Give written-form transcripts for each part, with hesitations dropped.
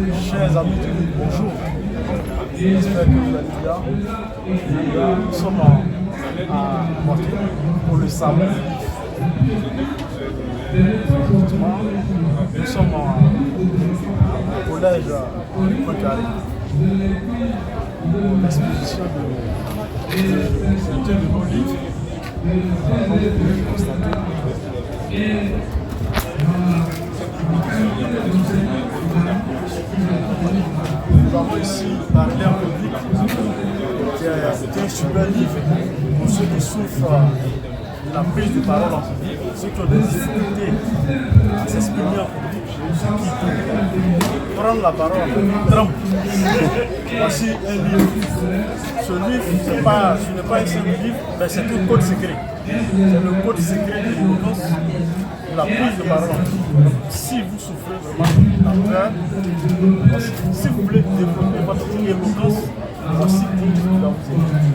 Chers amis, bonjour. J'espère que vous allez bien. Nous sommes à Moitié pour le salon. Nous sommes au collège Poincaré pour l'exposition de nos livres. Comme vous pouvez le constater. Nous avons ici parlé en public, qui est un super livre pour ceux qui souffrent de la prise de parole en public, ceux qui ont des difficultés à s'exprimer en public, ceux qui prennent la parole en trempe. Voici un livre. Ce livre, ce n'est pas un simple livre, mais c'est un code secret. C'est le code secret de l'éloquence, de la prise de parole. Donc, si vous souffrez vraiment de la peur, si vous voulez développer votre éloquence, voici un livre qui va vous aider.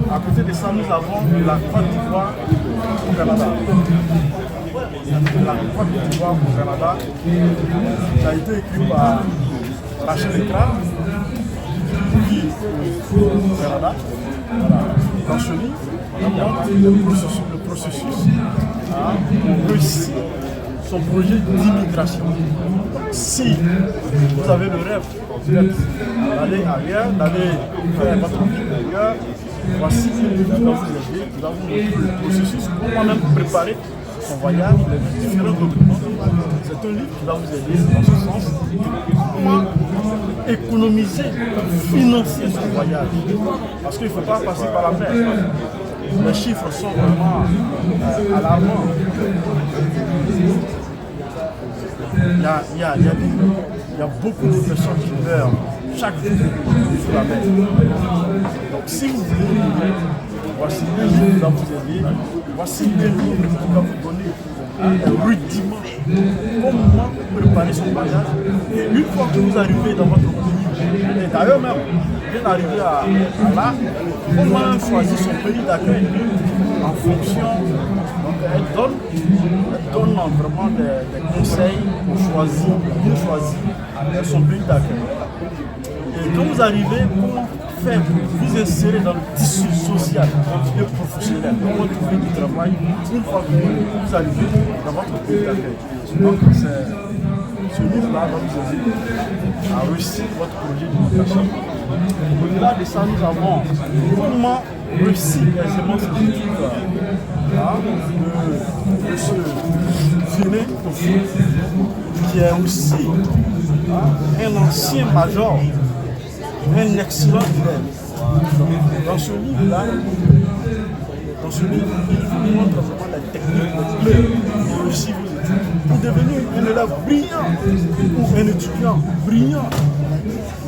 À côté de ça, nous avons la Côte d'Ivoire au Canada. La Côte d'Ivoire au Canada, ça a été écrit par Rachel Ekra, qui est au Canada. Voilà. Dans ce livre, on montre le processus pour réussir son projet d'immigration. Si vous avez le rêve d'aller ailleurs, d'aller faire votre vie ailleurs, voici un livre qui va vous aider, qui va vous montrer le processus, comment même préparer son voyage, les différents documents. C'est un livre qui va vous aider dans ce sens. Comment économiser, financer son voyage. Parce qu'il ne faut pas passer par la mer. Les chiffres sont vraiment alarmants. Il y a beaucoup de personnes qui meurent chaque jour sur la mer. Donc si vous voulez, voici un livre qui va vous aider. Voici un livre qui va vous donner un rudiment. Comment préparer son voyage. Et une fois que vous arrivez dans votre pays, et d'ailleurs même, bien arrivé à là, comment choisir son pays d'accueil en fonction. Donc elle donne vraiment des conseils pour choisir, bien choisir son pays d'accueil. Et quand vous arrivez, comment faire pour vous insérer dans le tissu social et professionnel, comment trouver du travail une fois que vous arrivez dans votre pays d'accueil. Donc ce livre-là va vous aider à réussir votre projet d'immigration. Au-delà de ça, nous avons comment réussir aisément ces études de ce Viné Kofi, qui est aussi un ancien major, un excellent élève. Dans ce livre-là, il vous montre vraiment la technique de réussir vos études. Pour devenir un élève brillant ou un étudiant brillant,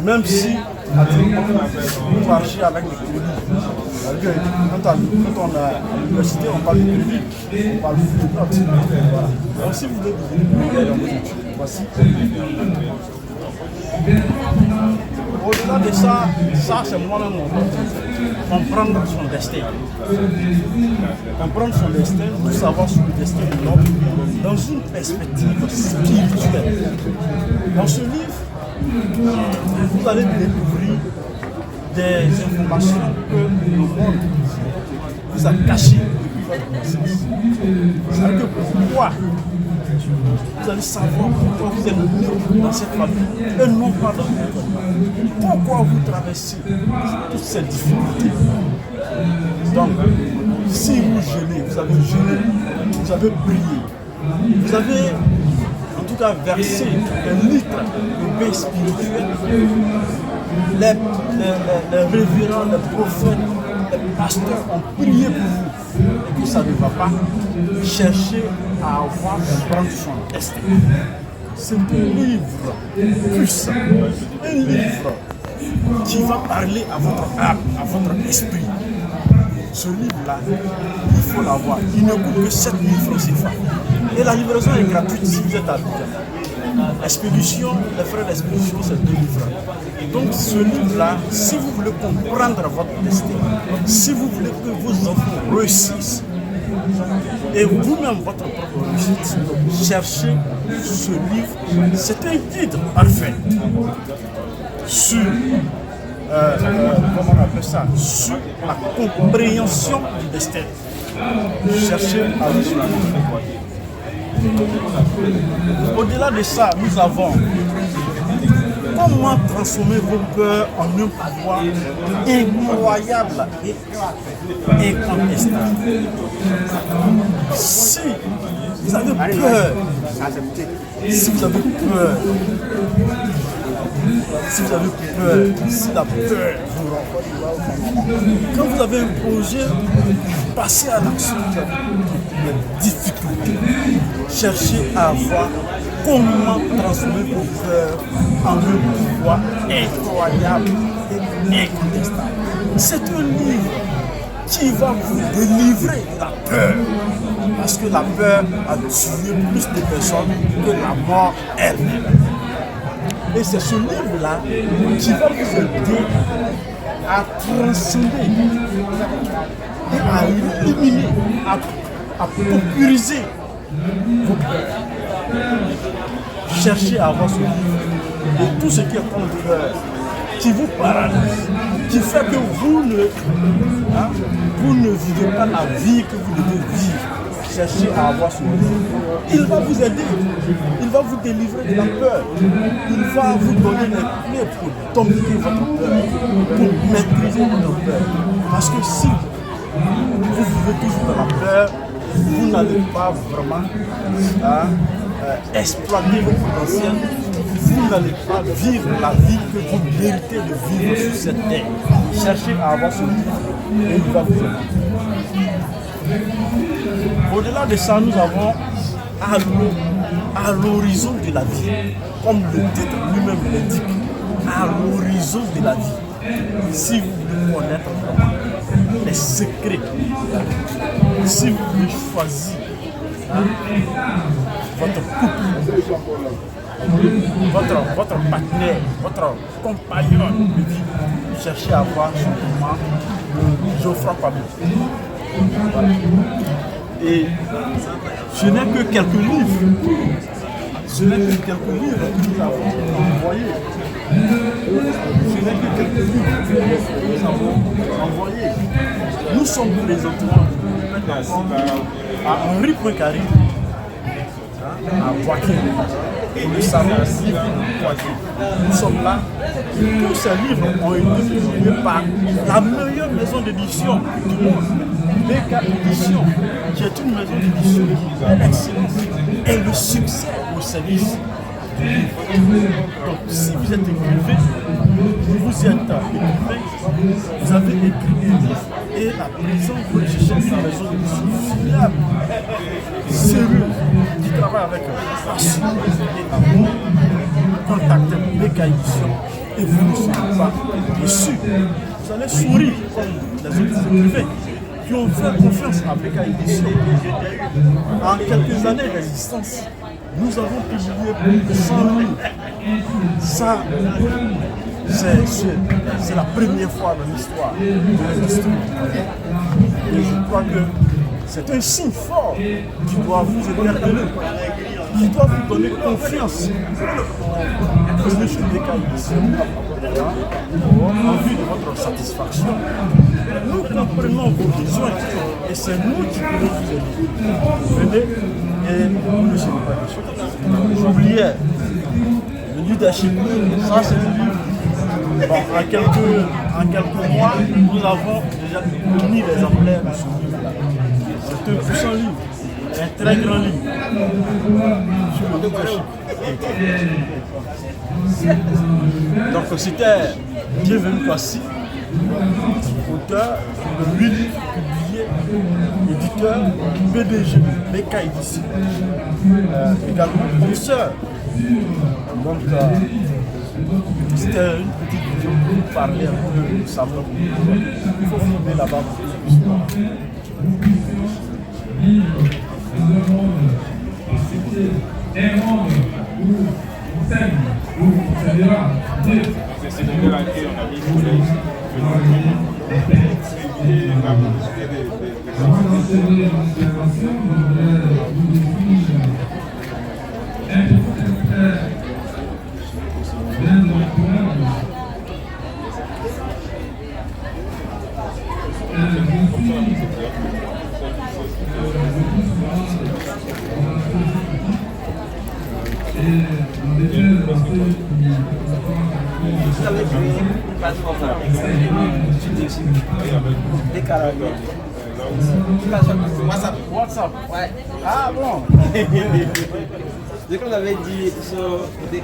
même si vous marchez avec des crédits. Quand on est à l'université, on parle de crédit, on parle de notes. Voilà. Donc si vous voulez devenir dans vos études, voici. Au-delà de ça, c'est moi-même mon but. Comprendre son destin. Comprendre son destin, tout savoir sur le destin de l'homme dans une perspective spirituelle. Dans ce livre, vous allez découvrir des informations que le monde vous a cachées depuis votre naissance. C'est-à-dire que pourquoi vous allez savoir pourquoi vous êtes né dans cette famille et non pas dans votre famille. Pourquoi vous traversez toutes ces difficultés. Donc, si vous gênez, vous avez gêné, vous avez prié, vous avez en tout cas versé un litre de paix spirituelle, les révérends, les prophètes, les pasteurs ont prié pour vous et que ça ne va pas chercher à avoir et prendre son destin. C'est un livre puissant, un livre qui va parler à votre âme, à votre esprit. Ce livre-là, il faut l'avoir. Il ne coûte que 7 000 francs CFA. Et la livraison est gratuite si vous êtes à Abidjan. L'expédition, les frais d'expédition, c'est 2 000 francs. Donc ce livre-là, si vous voulez comprendre votre destin, si vous voulez que vos enfants réussissent, Et vous-même, votre propre réussite, cherchez ce livre. C'est un guide parfait sur, comment on appelle ça, sur la compréhension du destin. Cherchez à vous suivre. Au-delà de ça, nous avons comment transformer vos peurs en un pouvoir incroyable et incontestable. Si vous avez peur, si vous avez peur, si la peur vous rend, quand vous avez un projet, passez à l'action, les difficultés, cherchez à voir comment transformer vos peurs en un pouvoir incroyable et incontestable. C'est un livre qui va vous délivrer de la peur. Parce que la peur a tué plus de personnes que la mort elle-même. Et c'est ce livre-là qui va vous aider à transcender et à éliminer, à paupériser vos peurs. Cherchez à avoir ce livre et tout ce qui est contre, qui vous paralyse, qui fait que vous ne vivez pas la vie que vous devez vivre. Cherchez à avoir ce livre. Il va vous aider, il va vous délivrer de la peur, il va vous donner les clés pour dompter votre peur, pour maîtriser votre peur. Parce que si vous vivez toujours dans la peur, vous n'allez pas vraiment exploiter votre potentiel, vous n'allez pas vivre la vie que vous méritez de vivre sur cette terre. Cherchez à avoir ce livre et il va vous aider. Au-delà de ça, nous avons à l'horizon de la vie, comme le titre lui-même l'indique, à l'horizon de la vie. Si vous voulez connaître les secrets, si vous voulez choisir votre couple, votre partenaire, votre compagnon de vie, cherchez à voir justement le Geoffroy Kwame. Voilà. Et ce n'est que quelques livres. Ce n'est que quelques livres que nous avons envoyés. Ce n'est que quelques livres que nous avons envoyés. Nous sommes présentement à Henri Poincaré, à Boaké, le salon livre Boaké. Nous sommes là. Tous ces livres ont été publiés par la meilleure maison d'édition du monde, BK Édition, qui est une maison d'édition qui est excellente et le succès au service du livre. Donc si vous êtes écrivain, vous êtes écrivain, vous avez écrit un livre et à présent vous recherchez une maison d'édition fiable, sérieuse, qui travaille avec passion et amour. Contactez BK Édition et vous ne serez pas déçus. Vous allez sourire comme les autres écrivains qui ont fait confiance à BK Édition. En quelques années d'existence, nous avons publié plus de 100 livres. Ça, c'est la première fois dans l'histoire de l'industrie. Et je crois que c'est un signe fort qui doit vous interpeller, qui doit vous donner confiance. Venez chez BK Édition en vue de votre satisfaction. Nous comprenons vos besoins et c'est nous qui pouvons vous aider. Venez et ne soyez pas déçus. J'oubliais le leadership, ça c'est le livre. Bon, en quelques mois, nous avons déjà mis les exemplaires de ce livre-là. C'est un puissant livre, un très grand livre sur le leadership. Donc c'était Bienvenue Kwasi, auteur de 8 livres publiés, éditeur, PDG, BK Édition, également professeur. Donc c'était une petite vidéo pour vous parler un peu de savoir. Il faut filmer là-bas pour que c'est de laquelle on a mis le collège. Avant d'enchaîner l'intervention, je voudrais vous décrire un petit extrait d'un de mes poèmes. Je suis WhatsApp. Ouais. Ah bon. Dès qu'on avait dit sur des